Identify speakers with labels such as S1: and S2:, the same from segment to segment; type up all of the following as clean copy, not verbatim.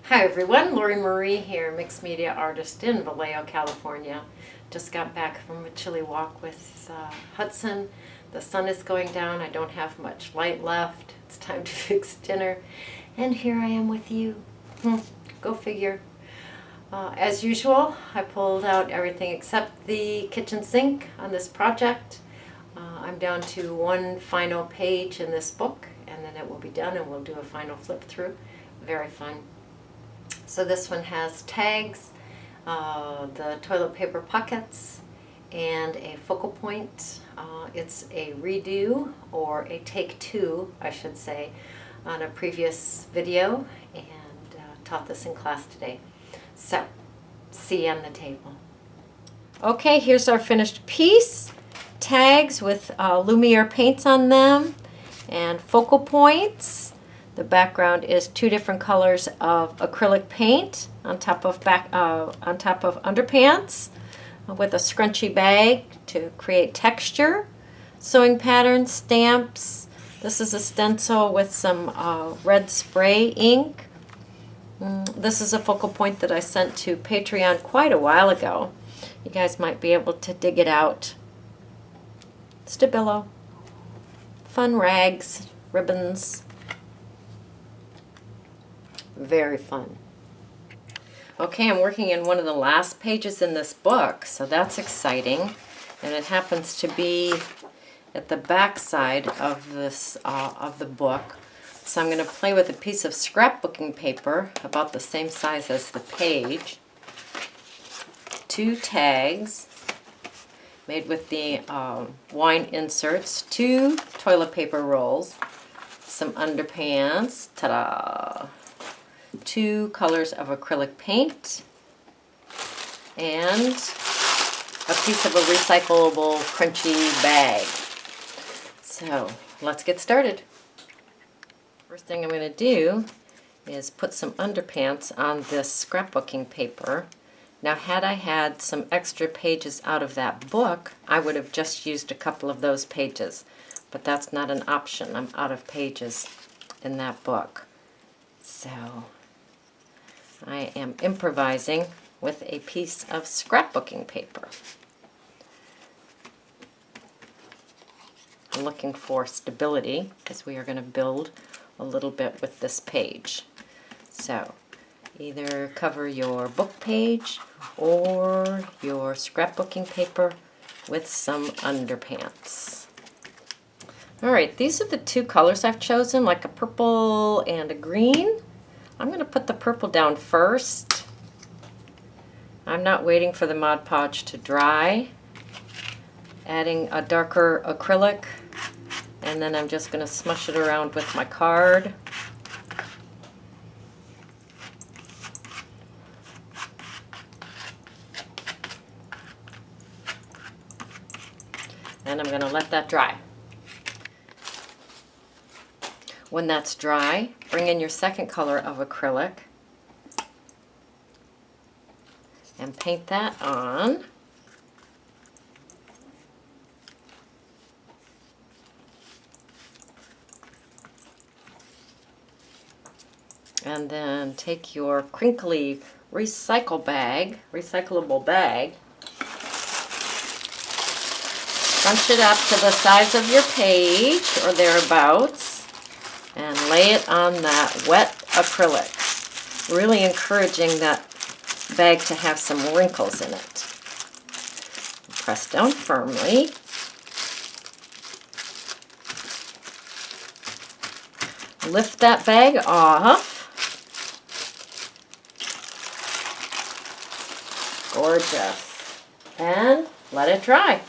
S1: Hi everyone, Lori Marie here, mixed media artist in Vallejo, California. Just got back from a chilly walk with Hudson. The sun is going down, I don't have much light left. It's time to fix dinner. And here I am with you. Go figure. As usual, I pulled out everything except the kitchen sink on this project. I'm down to one final page in this book and then it will be done and we'll do a final flip through. Very fun. So this one has tags, the toilet paper pockets, and a focal point. It's a redo, or a take two, I should say, on a previous video, and taught this in class today. So, see you on the table. Okay, here's our finished piece. Tags with Lumiere paints on them, and focal points. The background is two different colors of acrylic paint on top of underpants with a scrunchy bag to create texture. Sewing patterns, stamps. This is a stencil with some red spray ink. This is a focal point that I sent to Patreon quite a while ago. You guys might be able to dig it out. Stabilo. Fun rags, ribbons. Very fun. Okay, I'm working in one of the last pages in this book, so that's exciting. And it happens to be at the back side of this of the book. So I'm going to play with a piece of scrapbooking paper about the same size as the page. Two tags made with the wine inserts, two toilet paper rolls, some underpants, ta-da! Two colors of acrylic paint, and a piece of a recyclable crunchy bag. So let's get started. First thing I'm going to do is put some underpants on this scrapbooking paper. Now had I had some extra pages out of that book, I would have just used a couple of those pages, but that's not an option. I'm out of pages in that book. So I am improvising with a piece of scrapbooking paper. I'm looking for stability because we are going to build a little bit with this page. So either cover your book page or your scrapbooking paper with some underpants. Alright, these are the two colors I've chosen, like a purple and a green. I'm going to put the purple down first. I'm not waiting for the Mod Podge to dry. Adding a darker acrylic, and then I'm just going to smush it around with my card. And I'm going to let that dry. When that's dry, bring in your second color of acrylic and paint that on. And then take your crinkly recyclable bag, crunch it up to the size of your page or thereabouts, and lay it on that wet acrylic. Really encouraging that bag to have some wrinkles in it. Press down firmly. Lift that bag off. Gorgeous. And let it dry.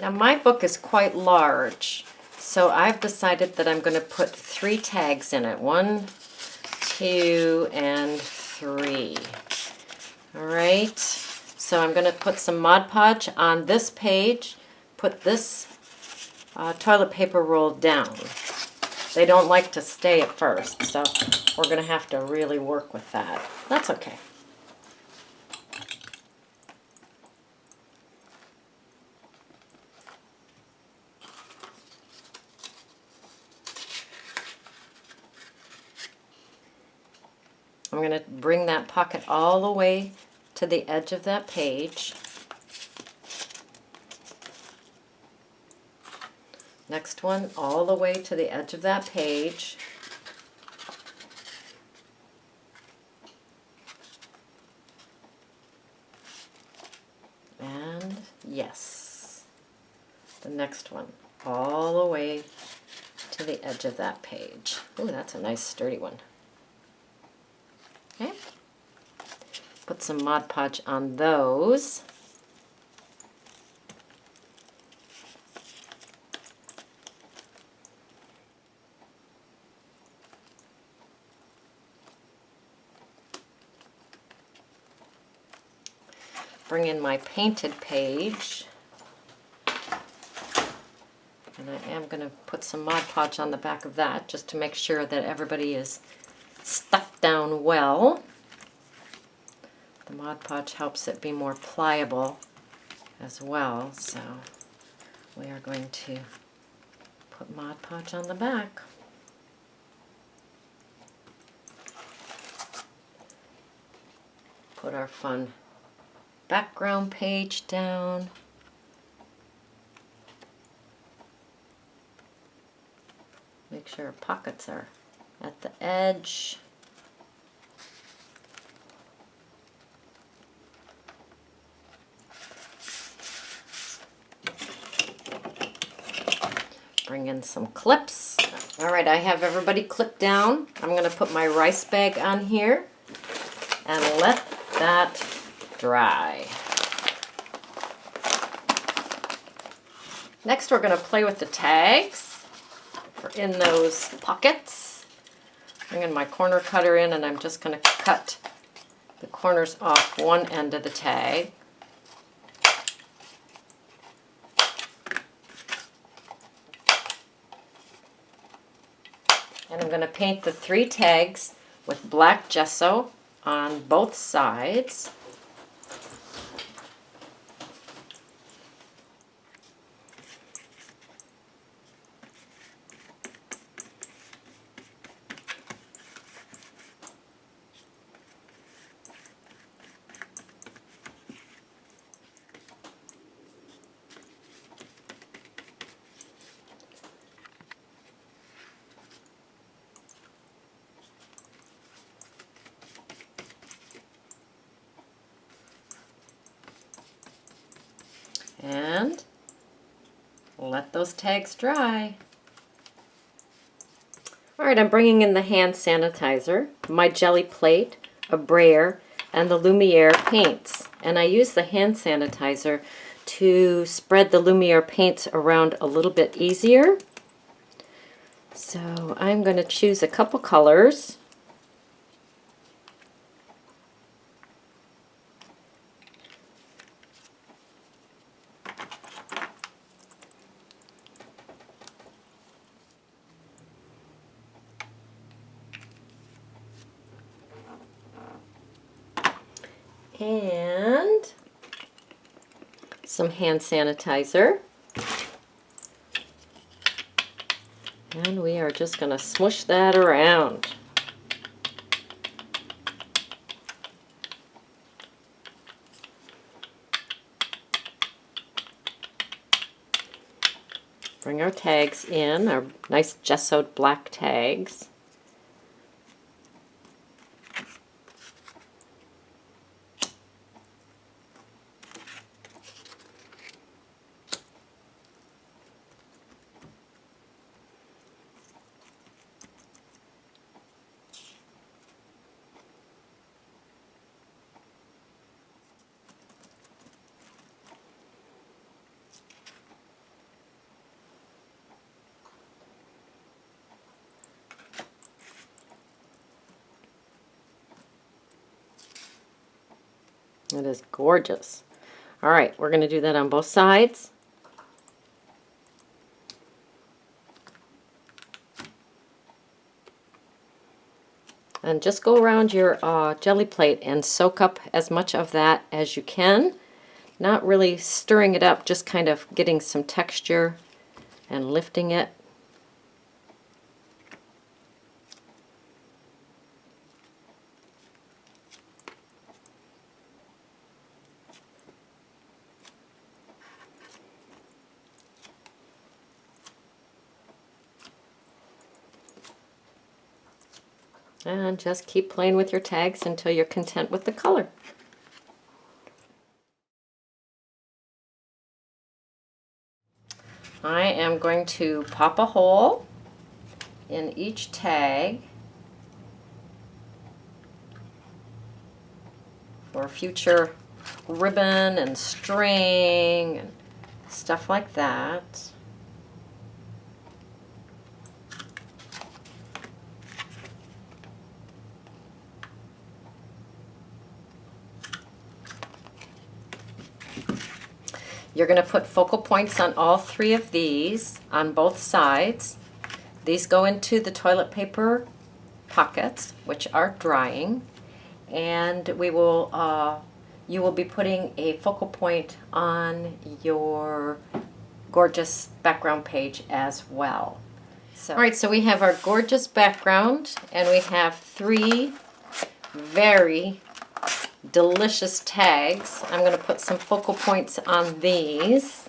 S1: Now my book is quite large. So I've decided that I'm going to put 3 tags in it. 1, 2, and 3. Alright, so I'm going to put some Mod Podge on this page, put this toilet paper roll down. They don't like to stay at first, so we're going to have to really work with that. That's okay. I'm going to bring that pocket all the way to the edge of that page. Next one, all the way to the edge of that page. And yes, the next one, all the way to the edge of that page. Ooh, that's a nice sturdy one. Okay, put some Mod Podge on those. Bring in my painted page, and I am going to put some Mod Podge on the back of that just to make sure that everybody is stuck down well. The Mod Podge helps it be more pliable as well, so we are going to put Mod Podge on the back. Put our fun background page down. Make sure our pockets are at the edge. Bring in some clips. All right, I have everybody clipped down. I'm going to put my rice bag on here and let that dry. Next, we're going to play with the tags for in those pockets. Bring in my corner cutter in, and I'm just going to cut the corners off one end of the tag. And I'm going to paint the 3 tags with black gesso on both sides. And let those tags dry. Alright, I'm bringing in the hand sanitizer, my jelly plate, a brayer, and the Lumiere paints. And I use the hand sanitizer to spread the Lumiere paints around a little bit easier. So I'm going to choose a couple colors. And some hand sanitizer. And we are just going to smush that around. Bring our tags in, our nice gessoed black tags. It is gorgeous. All right, we're going to do that on both sides. And just go around your jelly plate and soak up as much of that as you can. Not really stirring it up, just kind of getting some texture and lifting it. And just keep playing with your tags until you're content with the color. I am going to pop a hole in each tag for future ribbon and string and stuff like that. You're going to put focal points on all three of these on both sides. These go into the toilet paper pockets, which are drying, and we will you will be putting a focal point on your gorgeous background page as well. So, all right, so we have our gorgeous background, and we have three very delicious tags. I'm going to put some focal points on these.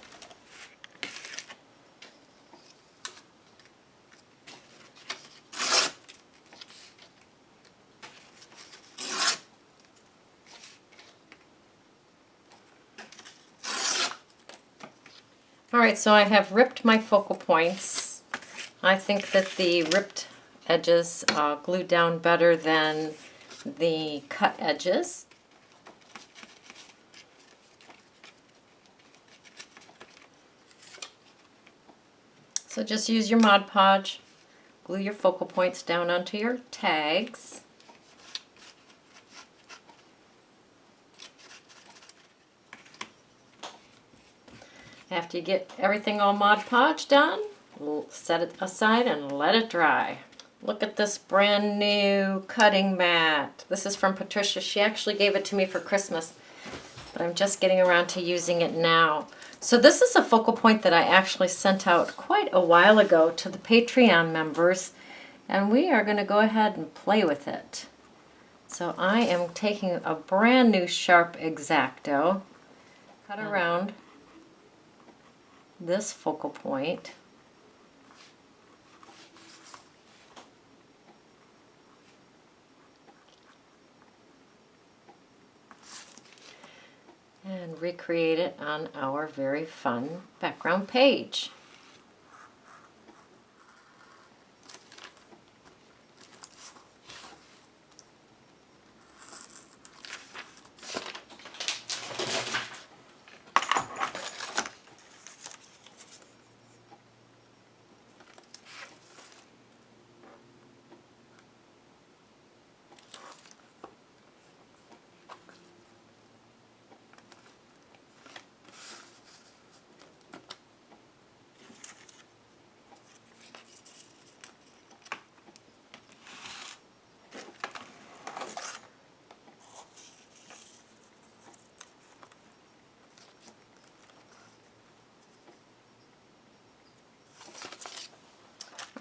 S1: All right, so I have ripped my focal points. I think that the ripped edges glue down better than the cut edges. So just use your Mod Podge, glue your focal points down onto your tags. After you get everything all Mod Podge done, we'll set it aside and let it dry. Look at this brand new cutting mat. This is from Patricia. She actually gave it to me for Christmas, but I'm just getting around to using it now. So this is a focal point that I actually sent out quite a while ago to the Patreon members, and we are going to go ahead and play with it. So I am taking a brand new sharp X-Acto, cut around this focal point. And recreate it on our very fun background page.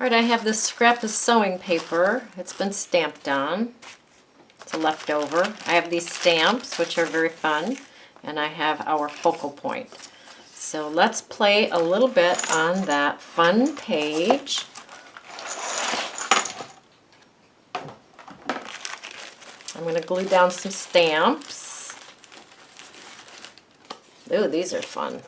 S1: All right, I have this scrap of sewing paper. It's been stamped on. It's a leftover. I have these stamps, which are very fun, and I have our focal point. So let's play a little bit on that fun page. I'm going to glue down some stamps. Ooh, these are fun.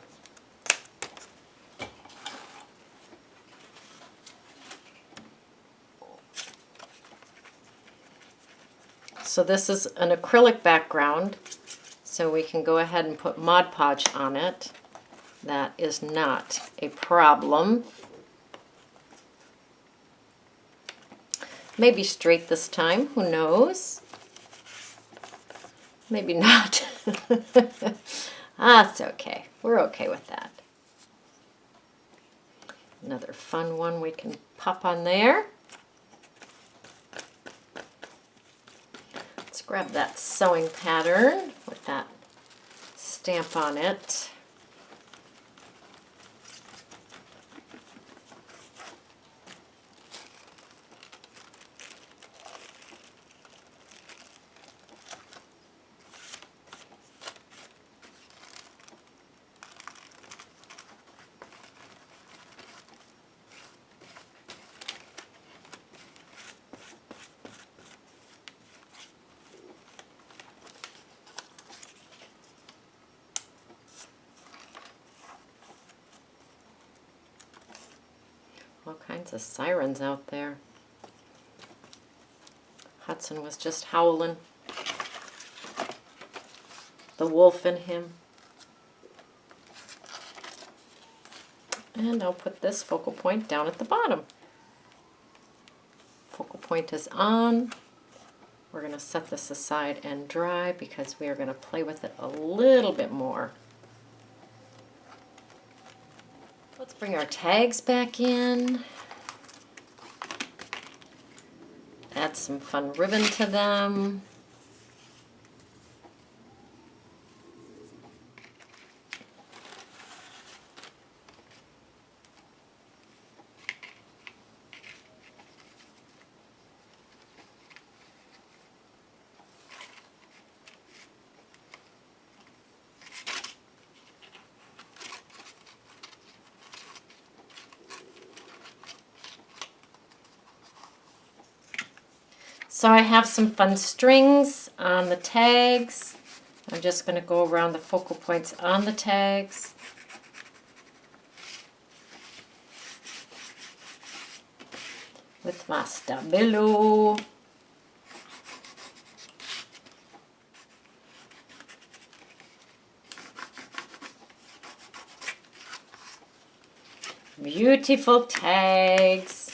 S1: So this is an acrylic background, so we can go ahead and put Mod Podge on it. That is not a problem. Maybe straight this time, who knows? Maybe not. That's okay. We're okay with that. Another fun one we can pop on there. Let's grab that sewing pattern with that stamp on it. All kinds of sirens out there. Hudson was just howling. The wolf in him. And I'll put this focal point down at the bottom. Focal point is on. We're going to set this aside and dry because we are going to play with it a little bit more. Let's bring our tags back in. Add some fun ribbon to them. So I have some fun strings on the tags. I'm just going to go around the focal points on the tags. With my Stabilo. Beautiful tags.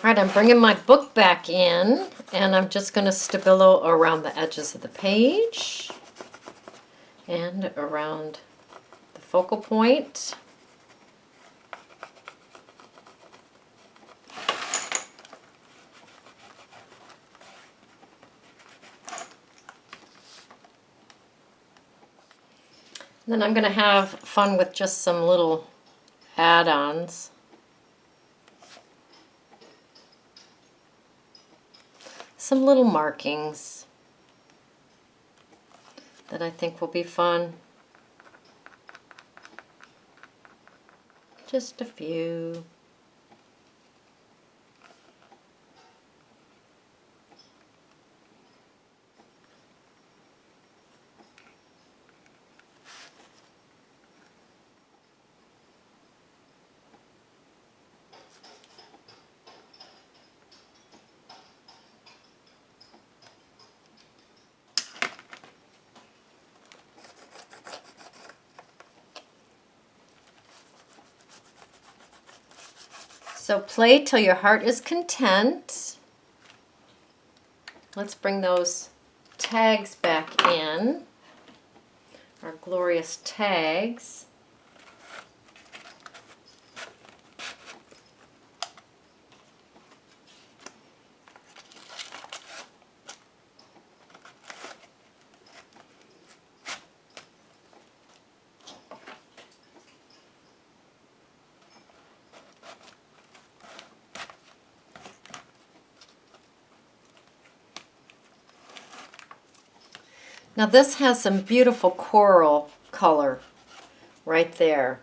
S1: All right, I'm bringing my book back in, and I'm just going to Stabilo around the edges of the page and around the focal point. Then I'm going to have fun with just some little add-ons. Some little markings that I think will be fun. Just a few. So play till your heart is content. Let's bring those tags back in, our glorious tags. Now this has some beautiful coral color right there.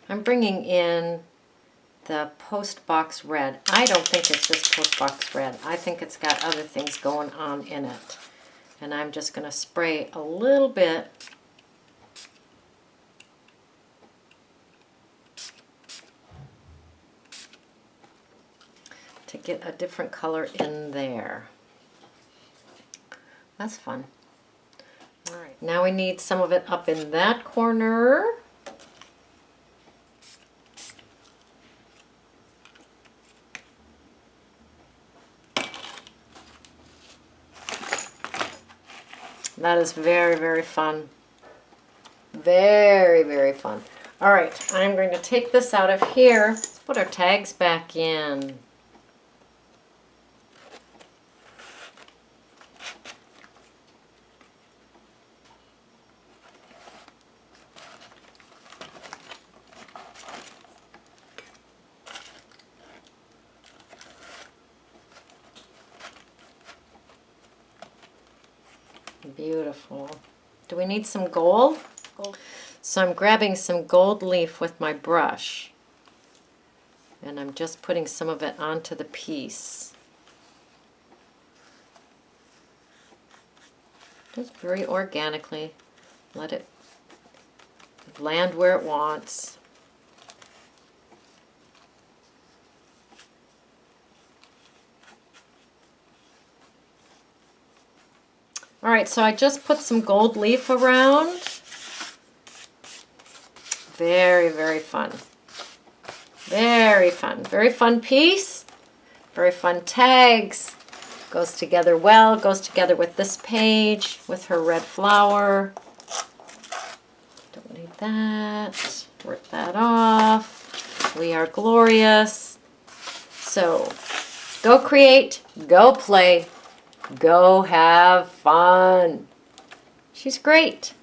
S1: I'm bringing in the Postbox Red. I don't think it's just Postbox Red. I think it's got other things going on in it. And I'm just going to spray a little bit to get a different color in there. That's fun. All right, now we need some of it up in that corner. That is very, very fun. Very, very fun. All right, I'm going to take this out of here. Let's put our tags back in. Beautiful. Do we need some gold? So I'm grabbing some gold leaf with my brush, and I'm just putting some of it onto the piece. Just very organically. Let it land where it wants. All right, so I just put some gold leaf around. Very, very fun. Very fun. Very fun piece. Very fun tags. Goes together well. Goes together with this page, with her red flower. Don't need that. Rip that off. We are glorious. So, go create, go play, go have fun. She's great.